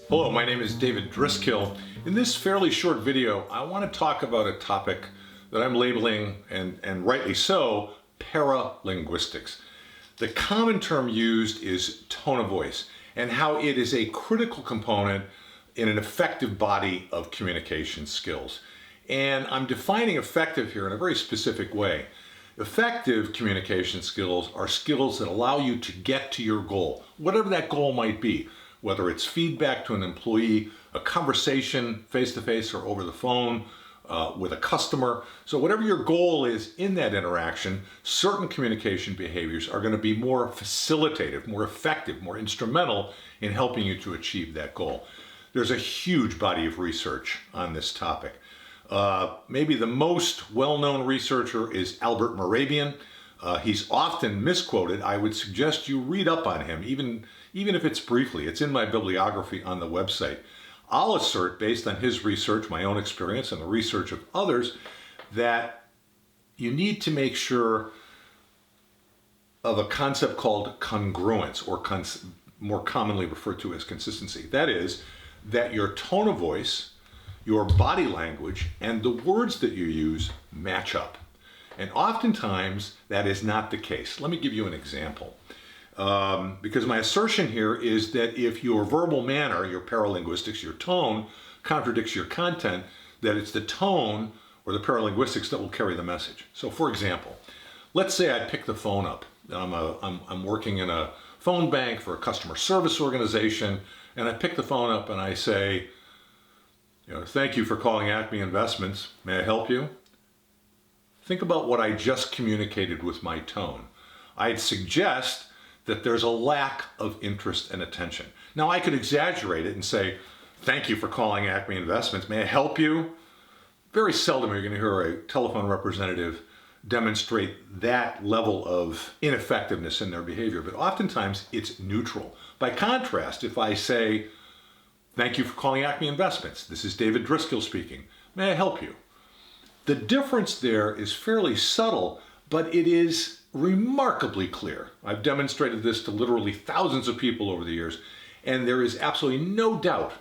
Hello, my name is David Driscoll. In this fairly short video, I want to talk about a topic that I'm labeling, and rightly so, paralinguistics. The common term used is tone of voice and how it is a critical component in an effective body of communication skills. And I'm defining effective here in a very specific way. Effective communication skills are skills that allow you to get to your goal, whatever that goal might be, whether it's feedback to an employee, a conversation face-to-face or over the phone with a customer. So whatever your goal is in that interaction, certain communication behaviors are going to be more facilitative, more effective, more instrumental in helping you to achieve that goal. There's a huge body of research on this topic. Maybe the most well-known researcher is Albert Mehrabian. He's often misquoted. I would suggest you read up on him, even if it's briefly. It's in my bibliography on the website. I'll assert, based on his research, my own experience, and the research of others, that you need to make sure of a concept called congruence, or more commonly referred to as consistency. That is, that your tone of voice, your body language, and the words that you use match up. And oftentimes, that is not the case. Let me give you an example. Because my assertion here is that if your verbal manner, your paralinguistics, your tone, contradicts your content, that it's the tone or the paralinguistics that will carry the message. So for example, let's say I pick the phone up. I'm working in a phone bank for a customer service organization, and I pick the phone up and I say, thank you for calling Acme Investments. May I help you? Think about what I just communicated with my tone. I'd suggest that there's a lack of interest and attention. Now, I could exaggerate it and say, thank you for calling Acme Investments. May I help you? Very seldom are you going to hear a telephone representative demonstrate that level of ineffectiveness in their behavior, but oftentimes it's neutral. By contrast, if I say, thank you for calling Acme Investments. This is David Driscoll speaking. May I help you? The difference there is fairly subtle, but it is remarkably clear. I've demonstrated this to literally thousands of people over the years, and there is absolutely no doubt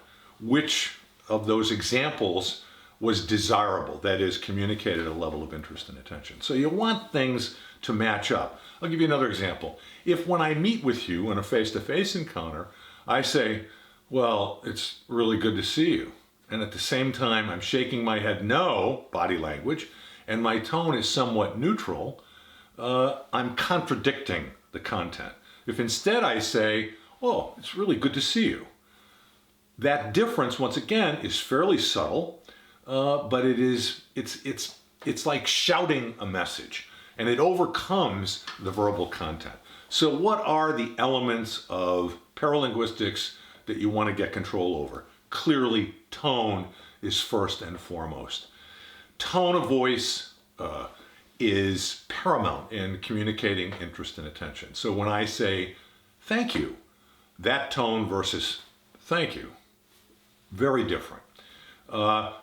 which of those examples was desirable, that is, communicated a level of interest and attention. So you want things to match up. I'll give you another example. If when I meet with you in a face-to-face encounter, I say, well, it's really good to see you, and at the same time I'm shaking my head no, body language, and my tone is somewhat neutral, I'm contradicting the content. If instead I say, oh, it's really good to see you, that difference, once again, is fairly subtle, but it's like shouting a message, and it overcomes the verbal content. So what are the elements of paralinguistics that you want to get control over? Clearly, tone is first and foremost. Tone of voice is paramount in communicating interest and attention. So when I say thank you, that tone versus thank you, very different.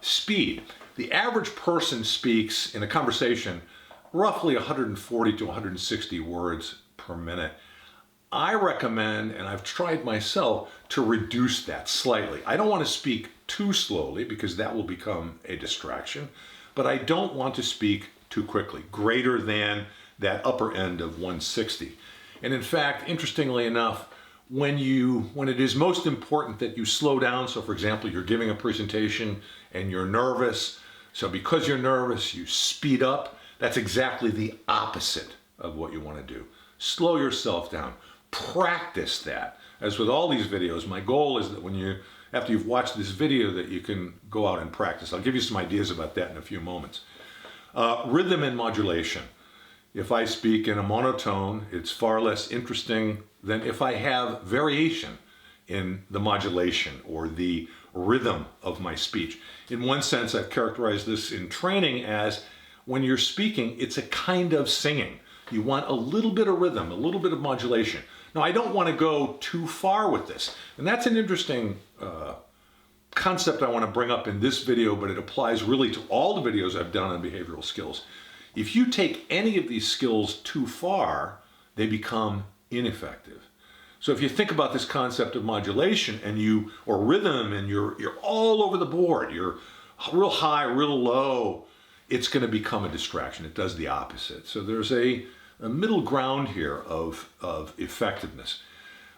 Speed. The average person speaks in a conversation roughly 140 to 160 words per minute. I recommend, and I've tried myself, to reduce that slightly. I don't want to speak too slowly because that will become a distraction, but I don't want to speak too quickly, greater than that upper end of 160. And in fact, interestingly enough, when it is most important that you slow down, so for example, you're giving a presentation and you're nervous, so because you're nervous, you speed up, that's exactly the opposite of what you want to do. Slow yourself down. Practice that. As with all these videos, my goal is that after you've watched this video, that you can go out and practice. I'll give you some ideas about that in a few moments. Rhythm and modulation. If I speak in a monotone, it's far less interesting than if I have variation in the modulation or the rhythm of my speech. In one sense, I've characterized this in training as when you're speaking, it's a kind of singing. You want a little bit of rhythm, a little bit of modulation. Now, I don't want to go too far with this, and that's an interesting concept I want to bring up in this video, but it applies really to all the videos I've done on behavioral skills. If you take any of these skills too far, they become ineffective. So if you think about this concept of modulation or rhythm, and you're all over the board, you're real high, real low, it's going to become a distraction. It does the opposite. So there's a middle ground here of effectiveness.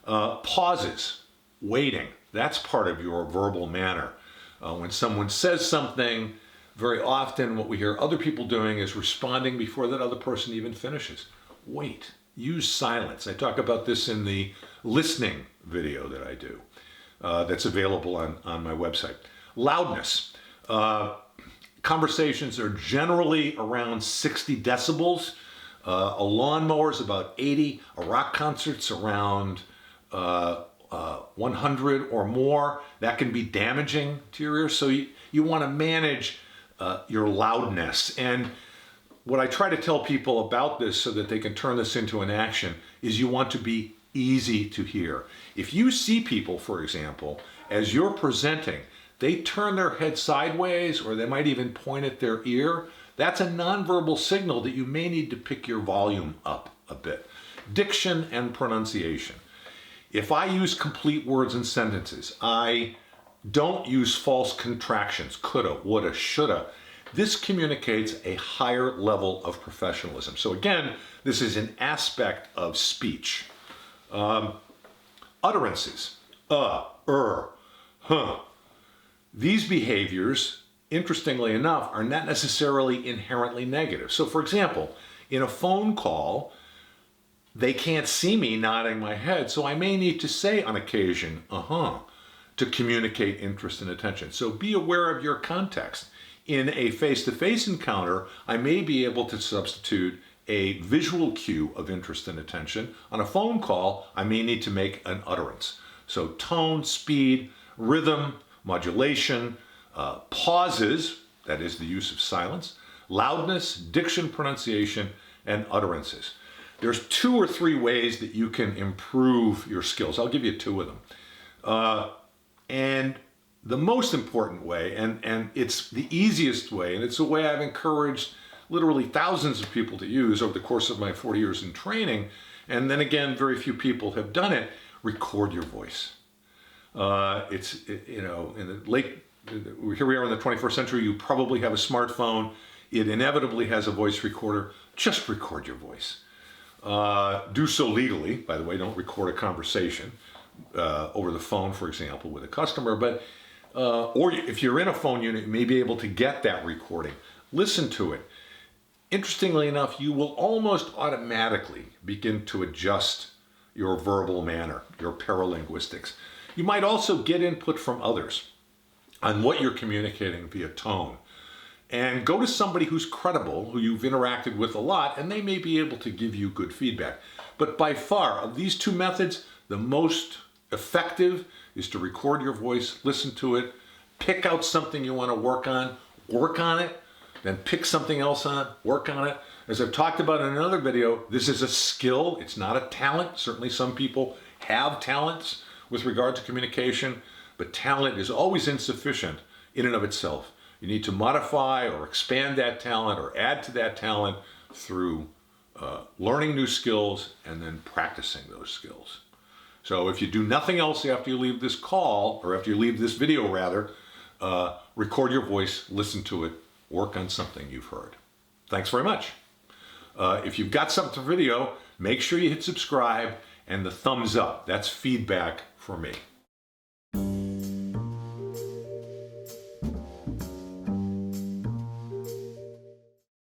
Pauses, waiting, that's part of your verbal manner. When someone says something, very often what we hear other people doing is responding before that other person even finishes. Wait. Use silence. I talk about this in the listening video that I do that's available on my website. Loudness. Conversations are generally around 60 decibels. A lawnmower is about 80. A rock concert's around 100 or more. That can be damaging to your ears. So you want to manage your loudness. And what I try to tell people about this so that they can turn this into an action is you want to be easy to hear. If you see people, for example, as you're presenting, they turn their head sideways or they might even point at their ear, that's a nonverbal signal that you may need to pick your volume up a bit. Diction and pronunciation. If I use complete words and sentences, I don't use false contractions, coulda, woulda, shoulda. This communicates a higher level of professionalism. So again, this is an aspect of speech. Utterances, huh. These behaviors, interestingly enough, are not necessarily inherently negative. So for example, in a phone call, they can't see me nodding my head, so I may need to say on occasion, to communicate interest and attention. So be aware of your context. In a face-to-face encounter, I may be able to substitute a visual cue of interest and attention. On a phone call, I may need to make an utterance. So tone, speed, rhythm, modulation, pauses, that is the use of silence, loudness, diction, pronunciation, and utterances. There's 2 or 3 ways that you can improve your skills. I'll give you 2 of them. And the most important way, and it's the easiest way, and it's a way I've encouraged literally thousands of people to use over the course of my 40 years in training, and then again, very few people have done it, record your voice. Here we are in the 21st century, you probably have a smartphone, it inevitably has a voice recorder, just record your voice. Do so legally, by the way, don't record a conversation over the phone, for example, with a customer, but or if you're in a phone unit, you may be able to get that recording. Listen to it. Interestingly enough, you will almost automatically begin to adjust your verbal manner, your paralinguistics. You might also get input from others on what you're communicating via tone. And go to somebody who's credible, who you've interacted with a lot, and they may be able to give you good feedback. But by far, of these 2 methods, the most effective is to record your voice, listen to it, pick out something you want to work on it, then pick something else on, work on it. As I've talked about in another video, this is a skill, it's not a talent. Certainly some people have talents with regard to communication, but talent is always insufficient in and of itself. You need to modify or expand that talent or add to that talent through learning new skills and then practicing those skills. So if you do nothing else after you leave this call, or after you leave this video rather, record your voice, listen to it, work on something you've heard. Thanks very much. If you've got something for video, make sure you hit subscribe and the thumbs up. That's feedback for me.